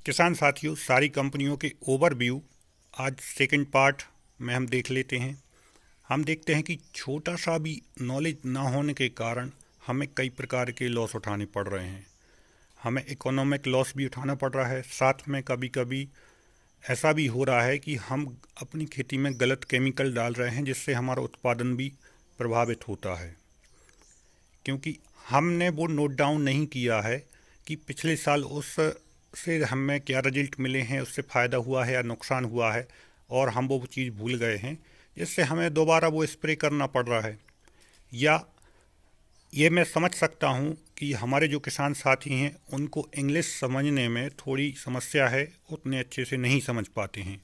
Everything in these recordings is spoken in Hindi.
किसान साथियों, सारी कंपनियों के ओवरव्यू आज सेकंड पार्ट में हम देख लेते हैं। हम देखते हैं कि छोटा सा भी नॉलेज ना होने के कारण हमें कई प्रकार के लॉस उठाने पड़ रहे हैं। हमें इकोनॉमिक लॉस भी उठाना पड़ रहा है, साथ में कभी कभी ऐसा भी हो रहा है कि हम अपनी खेती में गलत केमिकल डाल रहे हैं, जिससे हमारा उत्पादन भी प्रभावित होता है। क्योंकि हमने वो नोट डाउन नहीं किया है कि पिछले साल उस से हमें क्या रिजल्ट मिले हैं, उससे फ़ायदा हुआ है या नुकसान हुआ है, और हम वो चीज़ भूल गए हैं, जिससे हमें दोबारा वो स्प्रे करना पड़ रहा है। या ये मैं समझ सकता हूँ कि हमारे जो किसान साथी हैं उनको इंग्लिश समझने में थोड़ी समस्या है, उतने अच्छे से नहीं समझ पाते हैं।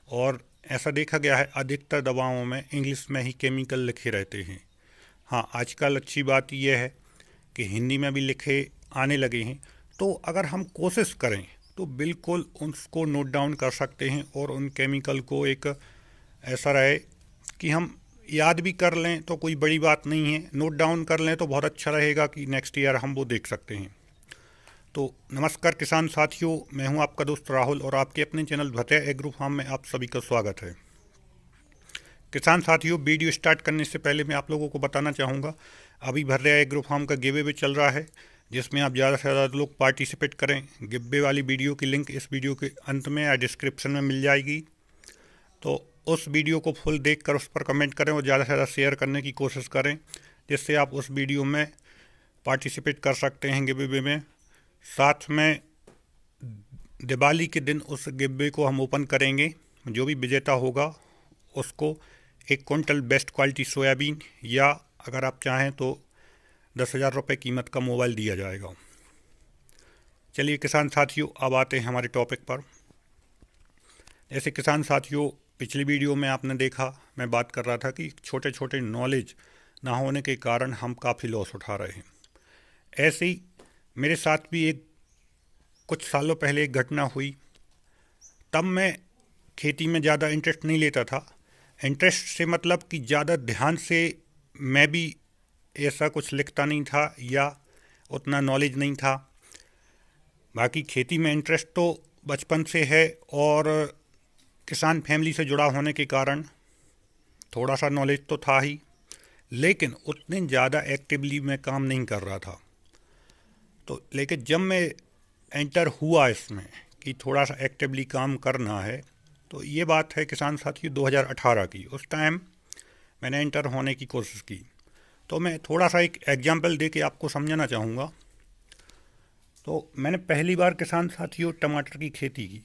और ऐसा देखा गया है अधिकतर दवाओं में इंग्लिश में ही केमिकल लिखे रहते हैं। हाँ, आजकल अच्छी बात यह है कि हिंदी में भी लिखे आने लगे हैं, तो अगर हम कोशिश करें तो बिल्कुल उसको नोट डाउन कर सकते हैं, और उन केमिकल को एक ऐसा रहे कि हम याद भी कर लें तो कोई बड़ी बात नहीं है, नोट डाउन कर लें तो बहुत अच्छा रहेगा कि नेक्स्ट ईयर हम वो देख सकते हैं। तो नमस्कार किसान साथियों, मैं हूं आपका दोस्त राहुल, और आपके अपने चैनल भतिया एग्रो फार्म में आप सभी का स्वागत है। किसान साथियों, वीडियो स्टार्ट करने से पहले मैं आप लोगों को बताना चाहूँगा, अभी भर्रिया एग्रो फार्म का गिव अवे चल रहा है, जिसमें आप ज़्यादा से ज़्यादा लोग पार्टिसिपेट करें। गिव अवे वाली वीडियो की लिंक इस वीडियो के अंत में या डिस्क्रिप्शन में मिल जाएगी। तो उस वीडियो को फुल देख कर उस पर कमेंट करें और ज़्यादा से ज़्यादा शेयर करने की कोशिश करें, जिससे आप उस वीडियो में पार्टिसिपेट कर सकते हैं गिव अवे में। साथ में दिवाली के दिन उस गिव अवे को हम ओपन करेंगे। जो भी विजेता होगा उसको 1 क्विंटल बेस्ट क्वालिटी सोयाबीन, या अगर आप चाहें तो 10,000 रुपये कीमत का मोबाइल दिया जाएगा। चलिए किसान साथियों, अब आते हैं हमारे टॉपिक पर। जैसे किसान साथियों, पिछली वीडियो में आपने देखा, मैं बात कर रहा था कि छोटे छोटे नॉलेज ना होने के कारण हम काफ़ी लॉस उठा रहे हैं। ऐसे ही मेरे साथ भी कुछ सालों पहले एक घटना हुई। तब मैं खेती में ज़्यादा इंटरेस्ट नहीं लेता था। इंटरेस्ट से मतलब कि ज़्यादा ध्यान से मैं भी ऐसा कुछ लिखता नहीं था या उतना नॉलेज नहीं था। बाकी खेती में इंटरेस्ट तो बचपन से है, और किसान फैमिली से जुड़ा होने के कारण थोड़ा सा नॉलेज तो था ही, लेकिन उतने ज़्यादा एक्टिवली मैं काम नहीं कर रहा था। तो लेकिन जब मैं एंटर हुआ इसमें कि थोड़ा सा एक्टिवली काम करना है, तो ये बात है किसान साथियों 2018 की। उस टाइम मैंने एंटर होने की कोशिश की। तो मैं थोड़ा सा एक एग्जांपल दे के आपको समझाना चाहूँगा। तो मैंने पहली बार किसान साथियों टमाटर की खेती की।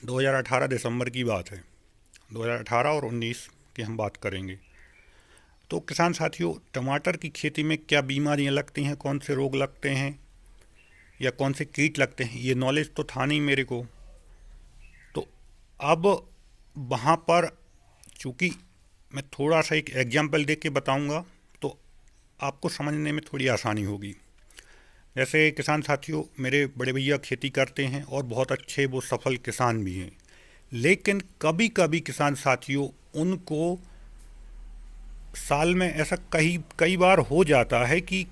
2018 दिसंबर की बात है। 2018 और 19 की हम बात करेंगे। तो किसान साथियों, टमाटर की खेती में क्या बीमारियां लगती हैं, कौन से रोग लगते हैं या कौन से कीट लगते हैं, ये नॉलेज तो था नहीं मेरे को। तो अब वहाँ पर चूँकि मैं थोड़ा सा एक एग्जांपल दे के बताऊँगा तो आपको समझने में थोड़ी आसानी होगी। जैसे किसान साथियों, मेरे बड़े भैया खेती करते हैं और बहुत अच्छे वो सफल किसान भी हैं, लेकिन कभी कभी किसान साथियों उनको साल में ऐसा कई कई बार हो जाता है कि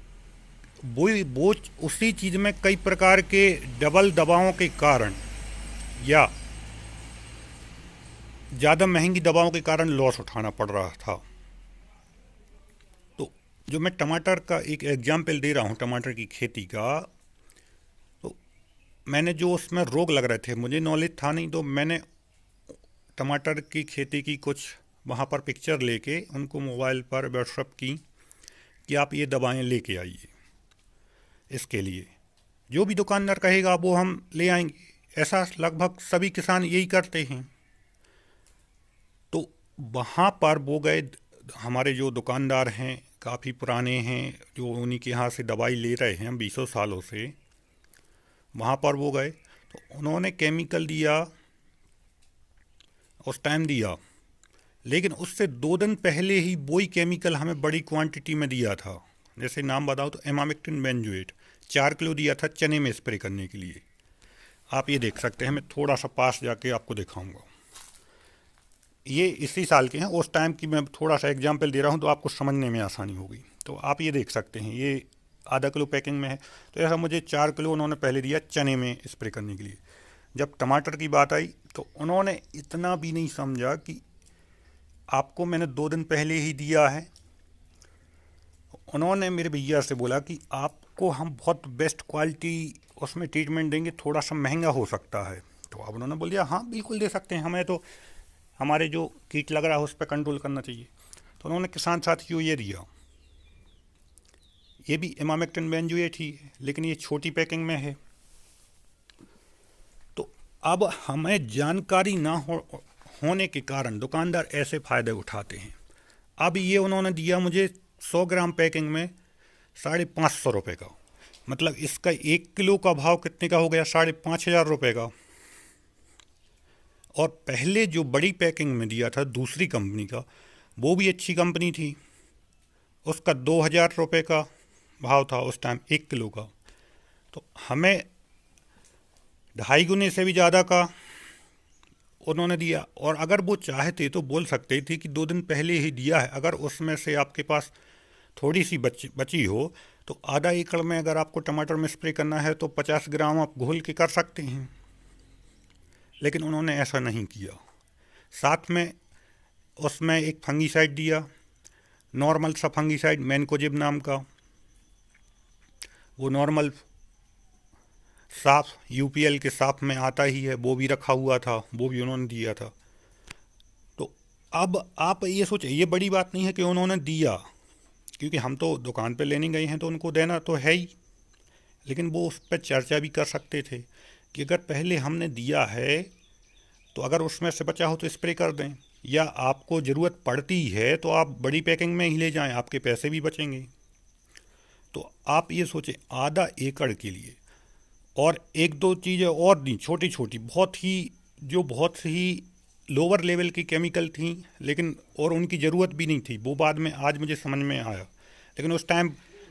वो उसी चीज़ में कई प्रकार के डबल दवाओं के कारण या ज़्यादा महंगी दवाओं के कारण लॉस उठाना पड़ रहा था। तो जो मैं टमाटर का एक एग्जाम्पल दे रहा हूँ, टमाटर की खेती का, तो मैंने जो उसमें रोग लग रहे थे, मुझे नॉलेज था नहीं, तो मैंने टमाटर की खेती की कुछ वहाँ पर पिक्चर लेके उनको मोबाइल पर व्हाट्सएप की कि आप ये दवाएं लेके आइए। इसके लिए जो भी दुकानदार कहेगा वो हम ले आएंगे, ऐसा लगभग सभी किसान यही करते हैं। तो वहाँ पर वो गए, हमारे जो दुकानदार हैं काफ़ी पुराने हैं, जो उन्हीं के यहाँ से दवाई ले रहे हैं हम 20 सालों से, वहाँ पर वो गए तो उन्होंने केमिकल दिया, उस टाइम दिया, लेकिन उससे 2 दिन पहले ही वही केमिकल हमें बड़ी क्वांटिटी में दिया था। जैसे नाम बताओ तो एमामेक्टिन बेंजोएट 4 किलो दिया था चने में स्प्रे करने के लिए। आप ये देख सकते हैं, मैं थोड़ा सा पास जाके आपको दिखाऊंगा। ये इसी साल के हैं, उस टाइम की मैं थोड़ा सा एग्जांपल दे रहा हूँ तो आपको समझने में आसानी होगी। तो आप ये देख सकते हैं, ये आधा किलो पैकिंग में है, तो ऐसा मुझे 4 किलो उन्होंने पहले दिया चने में स्प्रे करने के लिए। जब टमाटर की बात आई तो उन्होंने इतना भी नहीं समझा कि आपको मैंने 2 दिन पहले ही दिया है। उन्होंने मेरे भैया से बोला कि आपको हम बहुत बेस्ट क्वालिटी उसमें ट्रीटमेंट देंगे, थोड़ा सा महंगा हो सकता है। तो अब उन्होंने बोल दिया हाँ बिल्कुल दे सकते हैं, हमें तो हमारे जो कीट लग रहा है उस पर कंट्रोल करना चाहिए। तो उन्होंने किसान साथियों ये दिया, ये भी इमामेक्टिन बेंजोएट ही है, लेकिन ये छोटी पैकिंग में है। तो अब हमें जानकारी ना होने के कारण दुकानदार ऐसे फ़ायदे उठाते हैं। अब ये उन्होंने दिया मुझे 100 ग्राम पैकिंग में 550 रुपये का, मतलब इसका 1 किलो का भाव कितने का हो गया, 5,500 रुपये का। और पहले जो बड़ी पैकिंग में दिया था दूसरी कंपनी का, वो भी अच्छी कंपनी थी, उसका 2,000 रुपये का भाव था उस टाइम 1 किलो का। तो हमें 2.5 गुने से भी ज़्यादा का उन्होंने दिया। और अगर वो चाहते तो बोल सकते थे कि 2 दिन पहले ही दिया है, अगर उसमें से आपके पास थोड़ी सी बची हो तो आधा एकड़ में अगर आपको टमाटर में स्प्रे करना है तो 50 ग्राम आप घोल के कर सकते हैं। लेकिन उन्होंने ऐसा नहीं किया। साथ में उसमें एक फंगीसाइड दिया, नॉर्मल सा फंगीसाइड मैनकोजिब नाम का, वो नॉर्मल साफ यूपीएल के साफ में आता ही है, वो भी रखा हुआ था, वो भी उन्होंने दिया था। तो अब आप ये सोचें, ये बड़ी बात नहीं है कि उन्होंने दिया, क्योंकि हम तो दुकान पे लेने गए हैं तो उनको देना तो है ही, लेकिन वो उस पर चर्चा भी कर सकते थे कि अगर पहले हमने दिया है तो अगर उसमें से बचा हो तो स्प्रे कर दें, या आपको ज़रूरत पड़ती है तो आप बड़ी पैकिंग में ही ले जाएं, आपके पैसे भी बचेंगे। तो आप ये सोचें, आधा एकड़ के लिए, और 1-2 चीज़ें और दी छोटी छोटी, बहुत ही लोअर लेवल की केमिकल थी, लेकिन और उनकी ज़रूरत भी नहीं थी। वो बाद में आज मुझे समझ में आया, लेकिन उस टाइम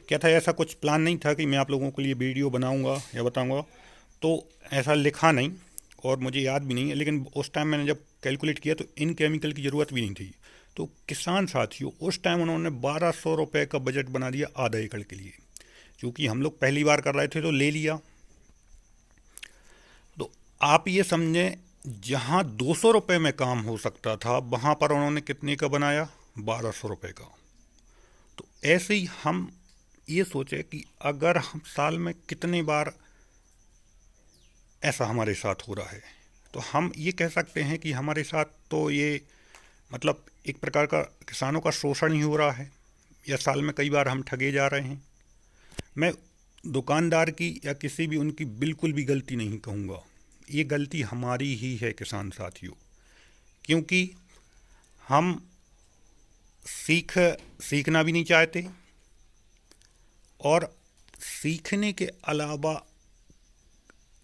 क्या था, ऐसा कुछ प्लान नहीं था कि मैं आप लोगों के लिए वीडियो बनाऊंगा या बताऊंगा, तो ऐसा लिखा नहीं और मुझे याद भी नहीं है। लेकिन उस टाइम मैंने जब कैलकुलेट किया तो इन केमिकल की ज़रूरत भी नहीं थी। तो किसान साथियों, उस टाइम उन्होंने 1,200 रुपये का बजट बना दिया आधा एकड़ के लिए, क्योंकि हम लोग पहली बार कर रहे थे तो ले लिया। तो आप ये समझें, जहाँ 200 रुपये में काम हो सकता था वहाँ पर उन्होंने कितने का बनाया, 1,200 रुपये का। तो ऐसे ही हम ये सोचें कि अगर हम साल में कितने बार ऐसा हमारे साथ हो रहा है, तो हम ये कह सकते हैं कि हमारे साथ तो ये मतलब एक प्रकार का किसानों का शोषण ही हो रहा है, या साल में कई बार हम ठगे जा रहे हैं। मैं दुकानदार की या किसी भी उनकी बिल्कुल भी गलती नहीं कहूँगा, ये गलती हमारी ही है किसान साथियों, क्योंकि हम सीखना भी नहीं चाहते, और सीखने के अलावा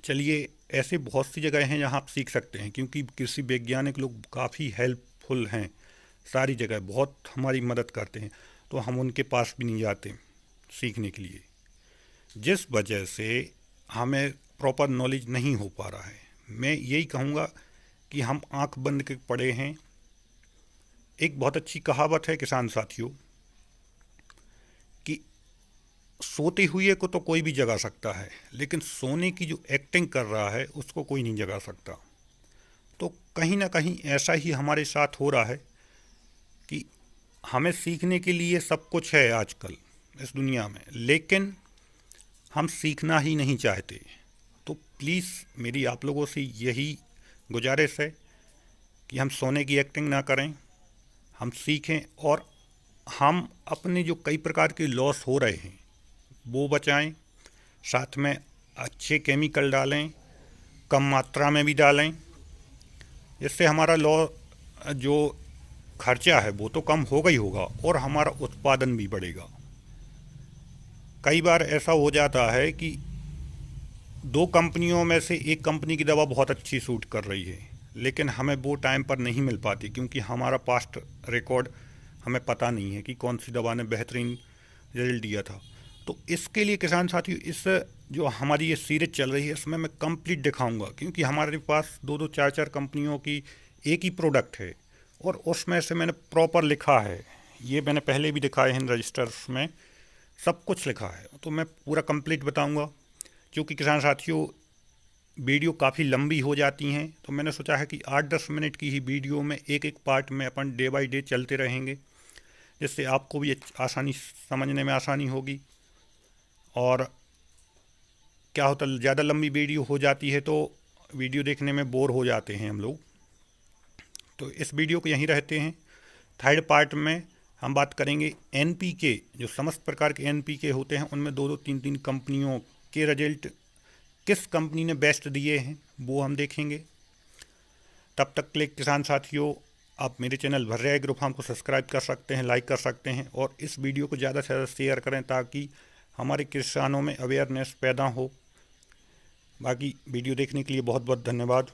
चलिए ऐसे बहुत सी जगह हैं जहाँ आप सीख सकते हैं, क्योंकि कृषि वैज्ञानिक लोग काफ़ी हेल्पफुल हैं, सारी जगह बहुत हमारी मदद करते हैं, तो हम उनके पास भी नहीं जाते सीखने के लिए, जिस वजह से हमें प्रॉपर नॉलेज नहीं हो पा रहा है। मैं यही कहूँगा कि हम आंख बंद के पड़े हैं। एक बहुत अच्छी कहावत है किसान साथियों कि सोते हुए को तो कोई भी जगा सकता है, लेकिन सोने की जो एक्टिंग कर रहा है उसको कोई नहीं जगा सकता। तो कहीं ना कहीं ऐसा ही हमारे साथ हो रहा है कि हमें सीखने के लिए सब कुछ है आजकल इस दुनिया में, लेकिन हम सीखना ही नहीं चाहते। तो प्लीज़ मेरी आप लोगों से यही गुजारिश है कि हम सोने की एक्टिंग ना करें, हम सीखें, और हम अपने जो कई प्रकार के लॉस हो रहे हैं वो बचाएं, साथ में अच्छे केमिकल डालें, कम मात्रा में भी डालें, इससे हमारा जो खर्चा है वो तो कम होगा ही होगा, और हमारा उत्पादन भी बढ़ेगा। कई बार ऐसा हो जाता है कि 2 कंपनियों में से एक कंपनी की दवा बहुत अच्छी सूट कर रही है, लेकिन हमें वो टाइम पर नहीं मिल पाती, क्योंकि हमारा पास्ट रिकॉर्ड हमें पता नहीं है कि कौन सी दवा ने बेहतरीन रिजल्ट दिया था। तो इसके लिए किसान साथियों, इस जो हमारी ये सीरीज चल रही है इसमें मैं कंप्लीट दिखाऊंगा, क्योंकि हमारे पास 2-2 4-4 कंपनियों की एक ही प्रोडक्ट है, और उसमें से मैंने प्रॉपर लिखा है, ये मैंने पहले भी दिखाए हैं रजिस्टर्स में, सब कुछ लिखा है। तो मैं पूरा कंप्लीट बताऊंगा, क्योंकि किसान साथियों वीडियो काफ़ी लंबी हो जाती हैं, तो मैंने सोचा है कि 8-10 मिनट की ही वीडियो में एक एक पार्ट में अपन डे बाय डे चलते रहेंगे, जिससे आपको भी आसानी समझने में आसानी होगी। और क्या होता है, ज़्यादा लंबी वीडियो हो जाती है तो वीडियो देखने में बोर हो जाते हैं हम लोग। तो इस वीडियो को यहीं रहते हैं। थर्ड पार्ट में हम बात करेंगे एनपीके, जो समस्त प्रकार के एनपीके होते हैं उनमें दो दो तीन तीन कंपनियों के रिजल्ट किस कंपनी ने बेस्ट दिए हैं वो हम देखेंगे। तब तक के लिए किसान साथियों, आप मेरे चैनल भर्रिया एग्रो फार्म को सब्सक्राइब कर सकते हैं, लाइक कर सकते हैं और इस वीडियो को ज़्यादा से ज़्यादा शेयर करें ताकि हमारे किसानों में अवेयरनेस पैदा हो। बाकी वीडियो देखने के लिए बहुत बहुत धन्यवाद।